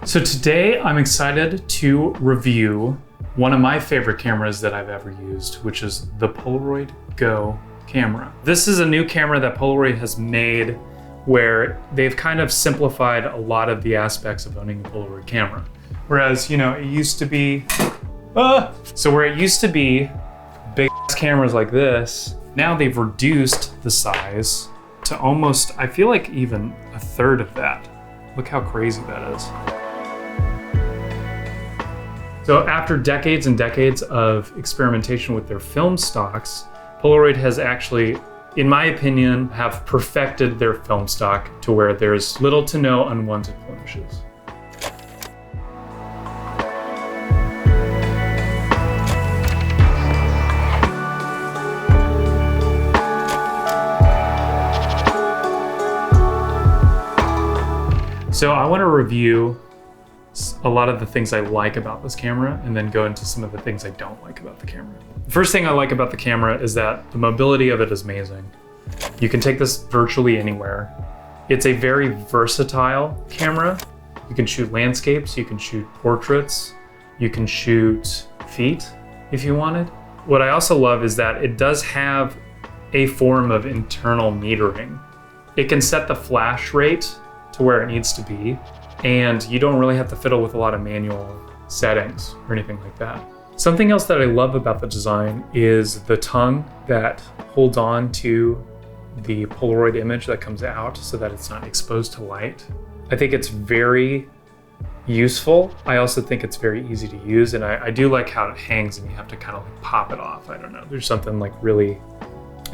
So today I'm excited to review one of my favorite cameras that I've ever used, which is the Polaroid Go camera. This is a new camera that Polaroid has made where they've kind of simplified a lot of the aspects of owning a Polaroid camera. Whereas, it used to be, where it used to be big cameras like this, now they've reduced the size to almost, I feel like even a third of that. Look how crazy that is. So after decades and decades of experimentation with their film stocks, Polaroid has actually, in my opinion, have perfected their film stock to where there's little to no unwanted blemishes. So I want to review a lot of the things I like about this camera and then go into some of the things I don't like about the camera. The first thing I like about the camera is that the mobility of it is amazing. You can take this virtually anywhere. It's a very versatile camera. You can shoot landscapes, you can shoot portraits, you can shoot feet if you wanted. What I also love is that it does have a form of internal metering. It can set the flash rate to where it needs to be, and you don't really have to fiddle with a lot of manual settings or anything like that. Something else that I love about the design is the tongue that holds on to the Polaroid image that comes out so that it's not exposed to light. I think it's very useful. I also think it's very easy to use, and I do like how it hangs and you have to kind of like pop it off. I don't know, there's something like really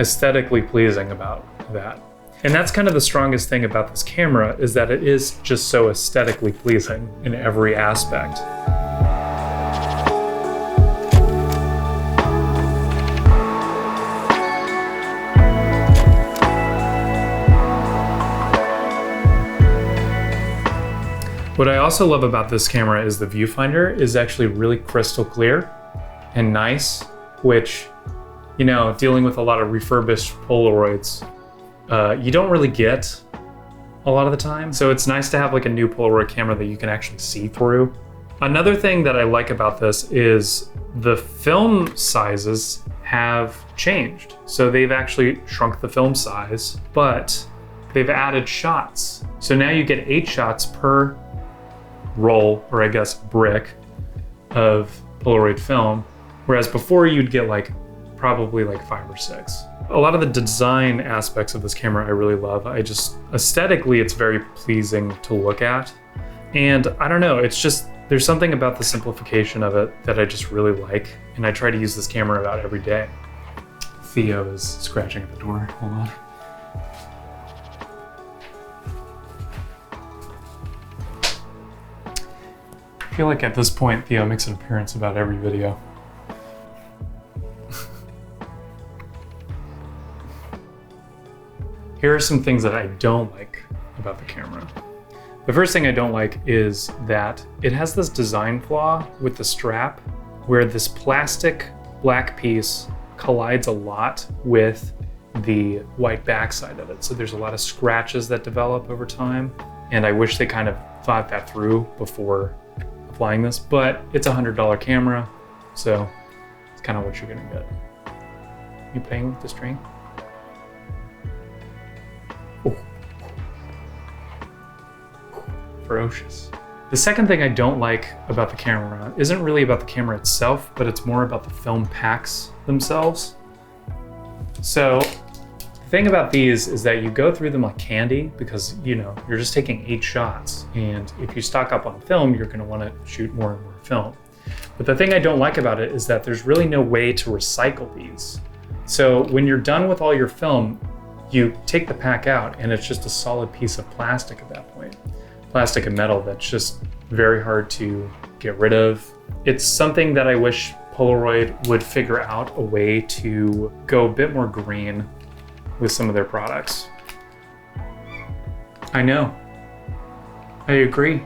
aesthetically pleasing about that. And that's kind of the strongest thing about this camera, is that it is just so aesthetically pleasing in every aspect. What I also love about this camera is the viewfinder is actually really crystal clear and nice, which, dealing with a lot of refurbished Polaroids, you don't really get a lot of the time. So it's nice to have like a new Polaroid camera that you can actually see through. Another thing that I like about this is the film sizes have changed. So they've actually shrunk the film size, but they've added shots. So now you get 8 shots per roll, or I guess brick, of Polaroid film. Whereas before you'd get probably 5 or 6. A lot of the design aspects of this camera I really love. Aesthetically, it's very pleasing to look at. And I don't know, there's something about the simplification of it that I just really like. And I try to use this camera about every day. Theo is scratching at the door, hold on. I feel like at this point, Theo makes an appearance about every video. Here are some things that I don't like about the camera. The first thing I don't like is that it has this design flaw with the strap where this plastic black piece collides a lot with the white backside of it. So there's a lot of scratches that develop over time. And I wish they kind of thought that through before applying this, but it's a $100 camera. So it's kind of what you're gonna get. You playing with the string? Ferocious. The second thing I don't like about the camera isn't really about the camera itself, but it's more about the film packs themselves. So the thing about these is that you go through them like candy because you're just taking 8 shots, and if you stock up on film, you're going to want to shoot more and more film. But the thing I don't like about it is that there's really no way to recycle these. So when you're done with all your film, you take the pack out and it's just a solid piece of plastic at that point. Plastic and metal that's just very hard to get rid of. It's something that I wish Polaroid would figure out a way to go a bit more green with some of their products. I know, I agree.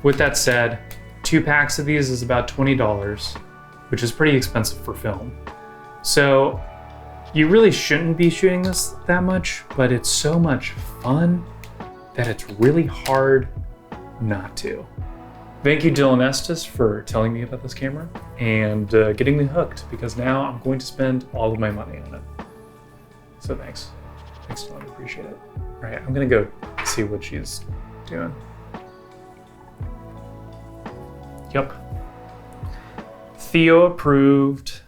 With that said, 2 packs of these is about $20, which is pretty expensive for film. So you really shouldn't be shooting this that much, but it's so much fun that it's really hard not to. Thank you, Dylan Estes, for telling me about this camera and getting me hooked, because now I'm going to spend all of my money on it. So thanks. Thanks, Dylan. I appreciate it. All right, I'm going to go see what she's doing. Yep. Theo approved.